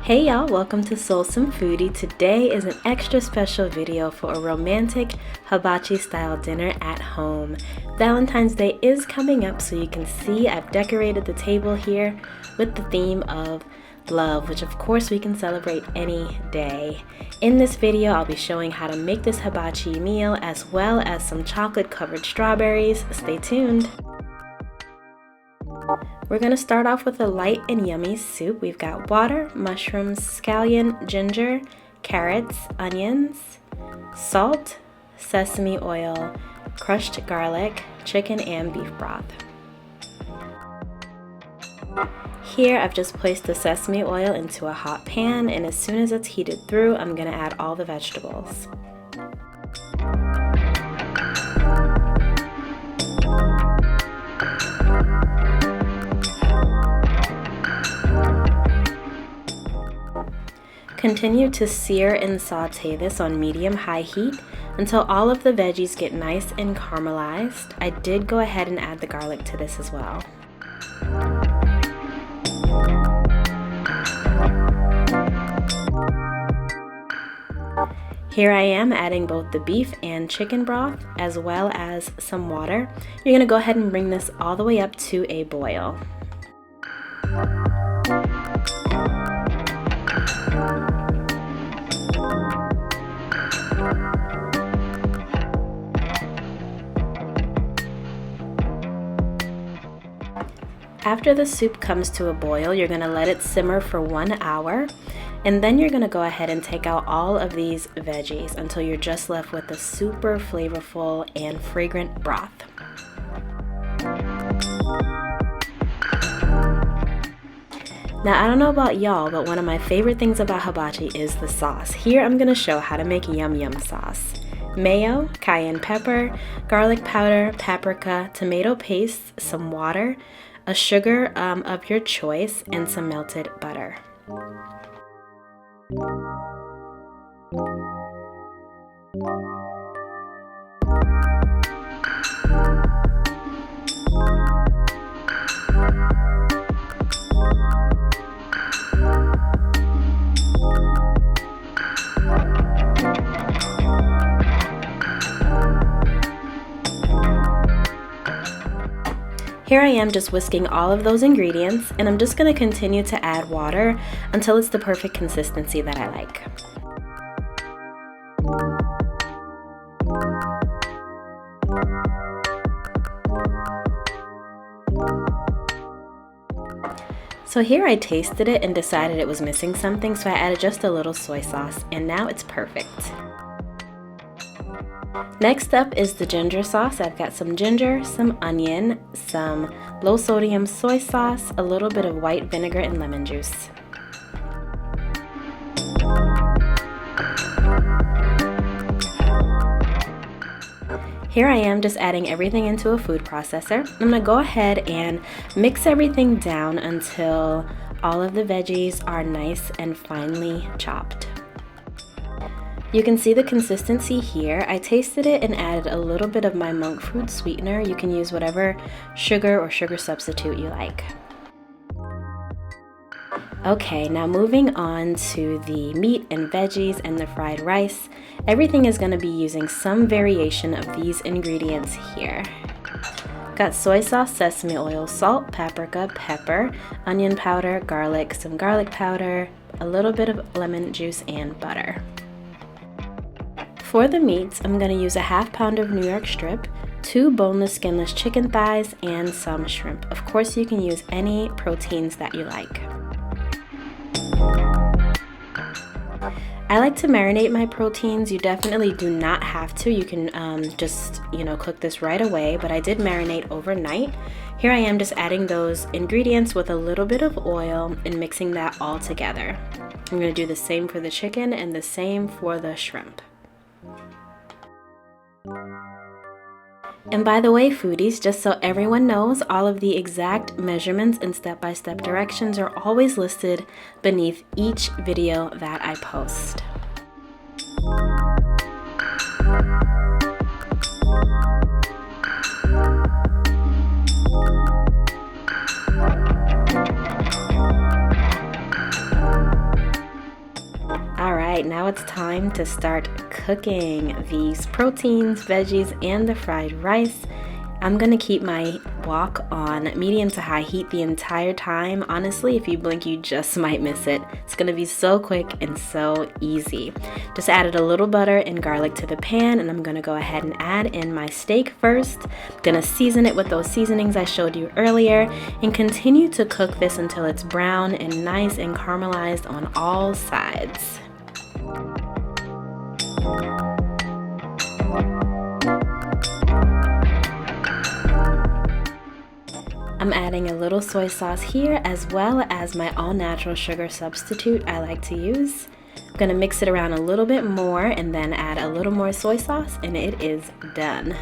Hey y'all, welcome to Soulsome Foodie. Today is an extra special video for a romantic hibachi-style dinner at home. Valentine's Day is coming up, so you can see I've decorated the table here with the theme of love, which of course we can celebrate any day. In this video, I'll be showing how to make this hibachi meal as well as some chocolate-covered strawberries. Stay tuned. We're going to start off with a light and yummy soup. We've got water, mushrooms, scallion, ginger, carrots, onions, salt, sesame oil, crushed garlic, chicken and beef broth. Here I've just placed the sesame oil into a hot pan, and as soon as it's heated through, I'm going to add all the vegetables. Continue to sear and saute this on medium-high heat until all of the veggies get nice and caramelized. I did go ahead and add the garlic to this as well. Here I am adding both the beef and chicken broth as well as some water. You're going to go ahead and bring this all the way up to a boil. After the soup comes to a boil, you're going to let it simmer for 1 hour, and then you're going to go ahead and take out all of these veggies until you're just left with a super flavorful and fragrant broth. Now, I don't know about y'all, but one of my favorite things about hibachi is the sauce. Here I'm going to show how to make yum yum sauce. Mayo, cayenne pepper, garlic powder, paprika, tomato paste, some water, a sugar of your choice, and some melted butter. Here I am just whisking all of those ingredients, and I'm just going to continue to add water until it's the perfect consistency that I like. So here I tasted it and decided it was missing something, so I added just a little soy sauce, and now it's perfect. Next up is the ginger sauce. I've got some ginger, some onion, some low sodium soy sauce, a little bit of white vinegar and lemon juice. Here I am just adding everything into a food processor. I'm going to go ahead and mix everything down until all of the veggies are nice and finely chopped. You can see the consistency here. I tasted it and added a little bit of my monk fruit sweetener. You can use whatever sugar or sugar substitute you like. Okay, now moving on to the meat and veggies and the fried rice. Everything is going to be using some variation of these ingredients here. Got soy sauce, sesame oil, salt, paprika, pepper, onion powder, garlic, some garlic powder, a little bit of lemon juice, and butter. For the meats, I'm going to use a ½ pound of New York strip, 2 boneless skinless chicken thighs, and some shrimp. Of course, you can use any proteins that you like. I like to marinate my proteins. You definitely do not have to. You can just, cook this right away, but I did marinate overnight. Here I am just adding those ingredients with a little bit of oil and mixing that all together. I'm going to do the same for the chicken and the same for the shrimp. And by the way, foodies, just so everyone knows, all of the exact measurements and step-by-step directions are always listed beneath each video that I post. right, now it's time to start cooking these proteins, veggies, and the fried rice. I'm gonna keep my wok on medium to high heat the entire time. Honestly, if you blink, you just might miss it. It's gonna be so quick and so easy. Just added a little butter and garlic to the pan, and I'm gonna go ahead and add in my steak first. I'm gonna season it with those seasonings I showed you earlier and continue to cook this until it's brown and nice and caramelized on all sides. I'm adding a little soy sauce here as well as my all-natural sugar substitute I like to use. I'm gonna mix it around a little bit more and then add a little more soy sauce and it is done.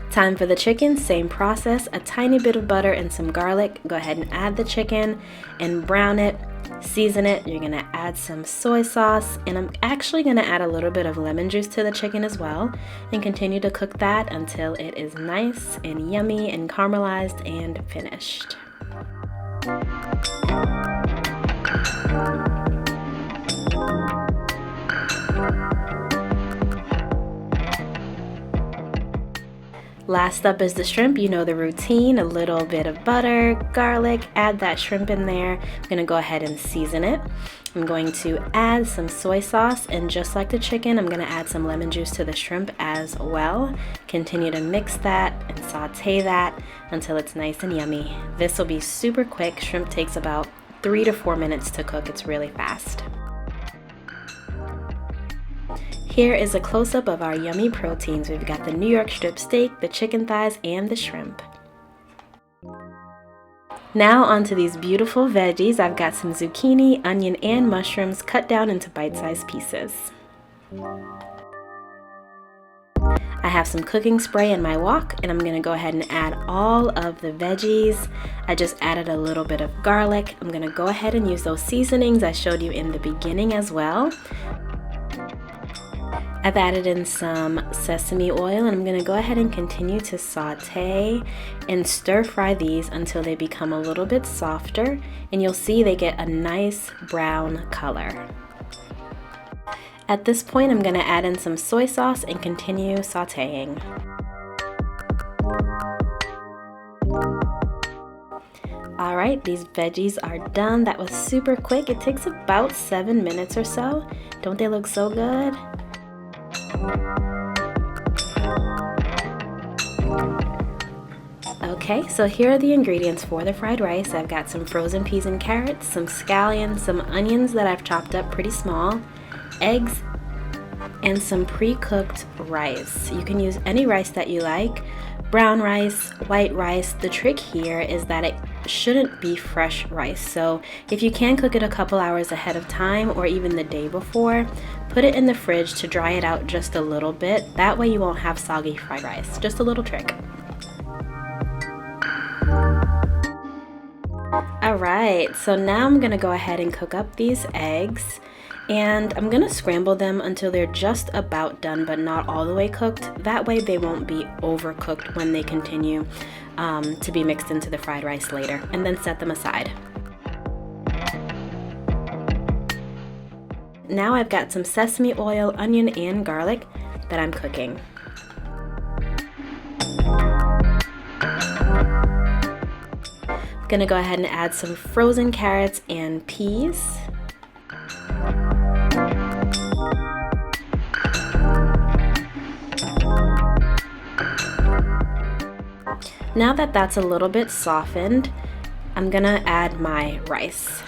Time for the chicken, same process, a tiny bit of butter and some garlic. Go ahead and add the chicken and brown it. Season it. You're gonna add some soy sauce, and I'm actually gonna add a little bit of lemon juice to the chicken as well, and continue to cook that until it is nice and yummy and caramelized and finished. Last up is the shrimp. You know the routine, a little bit of butter, garlic, add that shrimp in there. I'm gonna go ahead and season it. I'm going to add some soy sauce, and just like the chicken, I'm gonna add some lemon juice to the shrimp as well. Continue to mix that and saute that until it's nice and yummy. This will be super quick. Shrimp takes about 3 to 4 minutes to cook. It's really fast. Here is a close-up of our yummy proteins. We've got the New York strip steak, the chicken thighs, and the shrimp. Now onto these beautiful veggies. I've got some zucchini, onion, and mushrooms cut down into bite-sized pieces. I have some cooking spray in my wok, and I'm gonna go ahead and add all of the veggies. I just added a little bit of garlic. I'm gonna go ahead and use those seasonings I showed you in the beginning as well. I've added in some sesame oil, and I'm gonna go ahead and continue to saute and stir fry these until they become a little bit softer, and you'll see they get a nice brown color. At this point, I'm gonna add in some soy sauce and continue sauteing. All right, these veggies are done. That was super quick. It takes about 7 minutes or so. Don't they look so good? Okay, so here are the ingredients for the fried rice. I've got some frozen peas and carrots, some scallions, some onions that I've chopped up pretty small, eggs, and some pre-cooked rice. You can use any rice that you like. Brown rice, white rice. The trick here is that it shouldn't be fresh rice. So if you can cook it a couple hours ahead of time or even the day before, put it in the fridge to dry it out just a little bit. That way you won't have soggy fried rice. Just a little trick. All right, so now I'm gonna go ahead and cook up these eggs, and I'm gonna scramble them until they're just about done, but not all the way cooked. That way they won't be overcooked when they continue to be mixed into the fried rice later, and then set them aside. Now I've got some sesame oil, onion, and garlic that I'm cooking. I'm gonna go ahead and add some frozen carrots and peas. Now that that's a little bit softened, I'm gonna add my rice.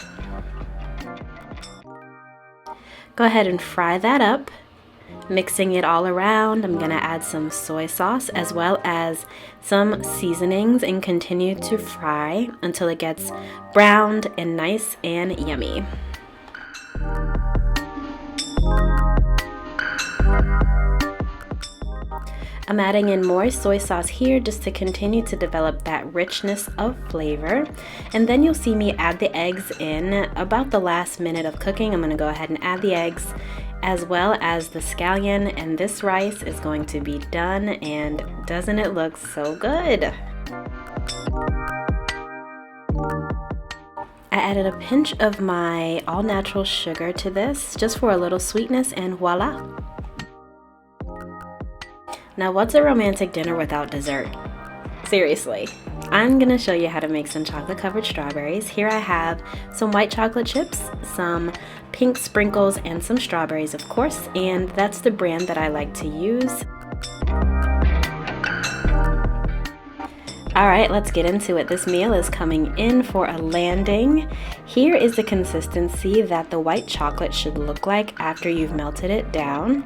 Go ahead and fry that up, mixing it all around. I'm gonna add some soy sauce as well as some seasonings and continue to fry until it gets browned and nice and yummy. I'm adding in more soy sauce here just to continue to develop that richness of flavor. And then you'll see me add the eggs in about the last minute of cooking. I'm gonna go ahead and add the eggs as well as the scallion, and this rice is going to be done, and doesn't it look so good? I added a pinch of my all-natural sugar to this, just for a little sweetness, and voila! Now what's a romantic dinner without dessert? Seriously. I'm gonna show you how to make some chocolate covered strawberries. Here I have some white chocolate chips, some pink sprinkles, and some strawberries, of course, and that's the brand that I like to use. Alright, let's get into it. This meal is coming in for a landing. Here is the consistency that the white chocolate should look like after you've melted it down.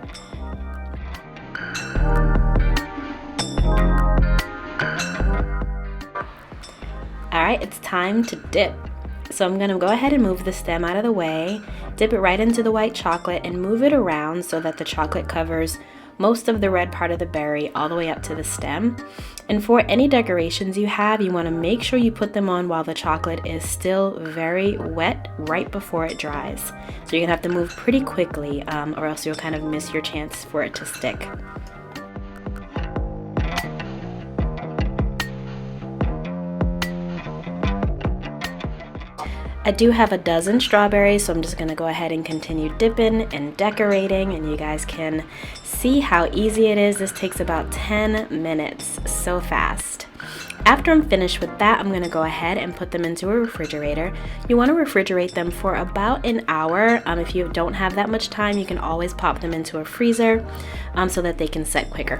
Alright, it's time to dip. So I'm going to go ahead and move the stem out of the way, dip it right into the white chocolate, and move it around so that the chocolate covers most of the red part of the berry all the way up to the stem. And for any decorations you have, you want to make sure you put them on while the chocolate is still very wet right before it dries. So you're going to have to move pretty quickly or else you'll kind of miss your chance for it to stick. I do have a dozen strawberries, so I'm just going to go ahead and continue dipping and decorating, and you guys can see how easy it is. This takes about 10 minutes, so fast. After I'm finished with that, I'm going to go ahead and put them into a refrigerator. You want to refrigerate them for about an hour. If you don't have that much time, you can always pop them into a freezer so that they can set quicker.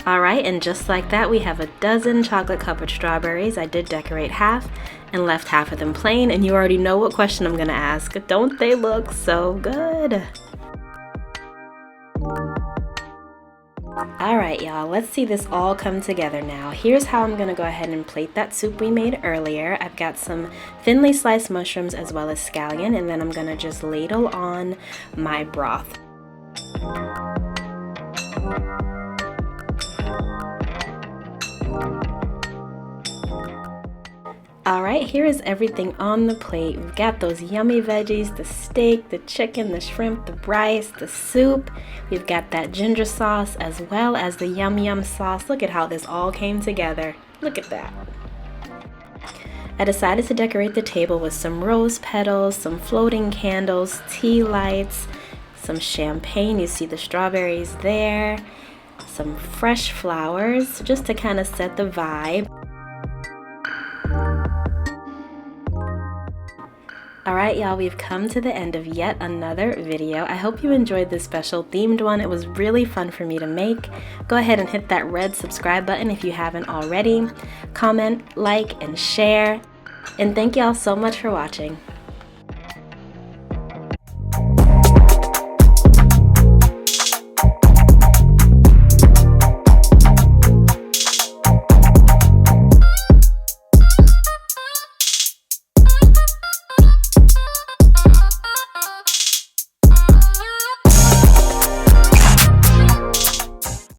Alright, and just like that, we have a dozen chocolate covered strawberries. I did decorate half and left half of them plain, and you already know what question I'm gonna ask. Don't they look so good? Alright y'all, let's see this all come together now. Here's how I'm gonna go ahead and plate that soup we made earlier. I've got some thinly sliced mushrooms as well as scallion, and then I'm gonna just ladle on my broth. Alright, here is everything on the plate. We've got those yummy veggies, the steak, the chicken, the shrimp, the rice, the soup. We've got that ginger sauce as well as the yum yum sauce. Look at how this all came together. Look at that. I decided to decorate the table with some rose petals, some floating candles, tea lights, some champagne. You see the strawberries there, some fresh flowers just to kind of set the vibe. Alright y'all, we've come to the end of yet another video. I hope you enjoyed this special themed one. It was really fun for me to make. Go ahead and hit that red subscribe button if you haven't already. Comment, like, and share. And thank y'all so much for watching.